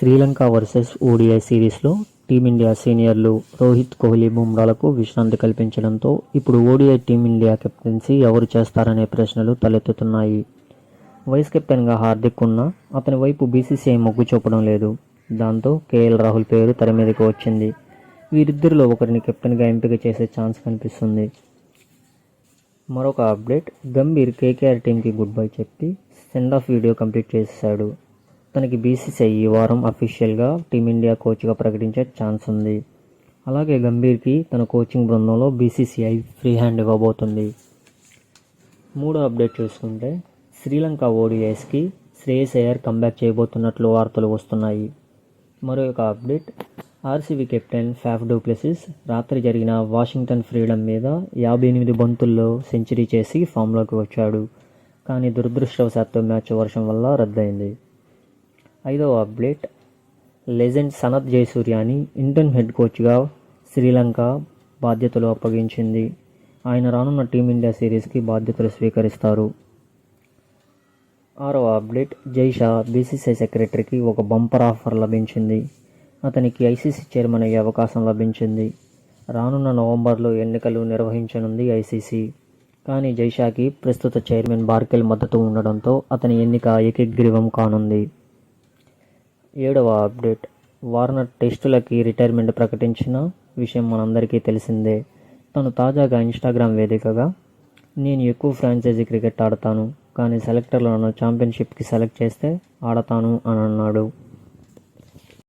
Sri Lanka versus ODI సిరీస్లో team India సీనియర్లు రోహిత్ కోహ్లీ, బుమ్రాలకు విశ్రాంతి కల్పించడంతో ఇప్పుడు ఓడిఐ టీమిండియా కెప్టెన్సీ ఎవరు చేస్తారనే ప్రశ్నలు తలెత్తుతున్నాయి. వైస్ కెప్టెన్గా హార్దిక్ ఉన్నా అతని వైపు బీసీసీఐ మొగ్గు చూపడం లేదు. దాంతో కేఎల్ రాహుల్ పేరు తెర మీదకి వచ్చింది. వీరిద్దరిలో ఒకరిని కెప్టెన్గా ఎంపిక చేసే ఛాన్స్ కనిపిస్తుంది. మరొక అప్డేట్, గంభీర్ కేకేఆర్ టీంకి గుడ్ బై చెప్పి సెండ్ ఆఫ్ వీడియో కంప్లీట్ చేశాడు. తనకి బీసీసీఐ ఈ వారం అఫీషియల్గా టీమిండియా కోచ్గా ప్రకటించే ఛాన్స్ ఉంది. అలాగే గంభీర్కి తన కోచింగ్ బృందంలో బీసీసీఐ ఫ్రీ హ్యాండ్ ఇవ్వబోతుంది. మూడో అప్డేట్ చూసుకుంటే శ్రీలంక ఓడిఐస్కి శ్రేయస్ అయ్యర్ కంబ్యాక్ చేయబోతున్నట్లు వార్తలు వస్తున్నాయి. మరొక update, RCB captain Faf du Plessis రాత్రి జరిగిన వాషింగ్టన్ ఫ్రీడమ్ మీద 58 బంతుల్లో సెంచరీ చేసి ఫామ్లోకి వచ్చాడు. కానీ దురదృష్టవశాత్తు మ్యాచ్ వర్షం వల్ల రద్దయింది. ఐదవ అప్డేట్, లెజెండ్ సనత్ జయసూర్యాని ఇండియన్ హెడ్ కోచ్గా శ్రీలంక బాధ్యతలు అప్పగించింది. ఆయన రానున్న టీమిండియా సిరీస్కి బాధ్యతలు స్వీకరిస్తారు. ఆరవ అప్డేట్, జైషా బీసీసీఐ సెక్రటరీకి ఒక బంపర్ ఆఫర్ లభించింది. అతనికి ఐసీసీ చైర్మన్ అయ్యే అవకాశం లభించింది. రానున్న నవంబర్లో ఎన్నికలు నిర్వహించనుంది ఐసీసీ. కానీ జైషాకి ప్రస్తుత చైర్మన్ బార్కెల్ మద్దతు ఉండడంతో అతని ఎన్నిక ఏకగ్రీవం కానుంది. ఏడవ అప్డేట్, వార్నర్ టెస్టులకి రిటైర్మెంట్ ప్రకటించిన విషయం మనందరికీ తెలిసిందే. తను తాజాగా ఇన్స్టాగ్రామ్ వేదికగా నేను ఎక్కువ ఫ్రాంచైజీ క్రికెట్ ఆడతాను, కానీ సెలెక్టర్లు నన్ను ఛాంపియన్షిప్కి సెలెక్ట్ చేస్తే ఆడతాను అని అన్నాడు.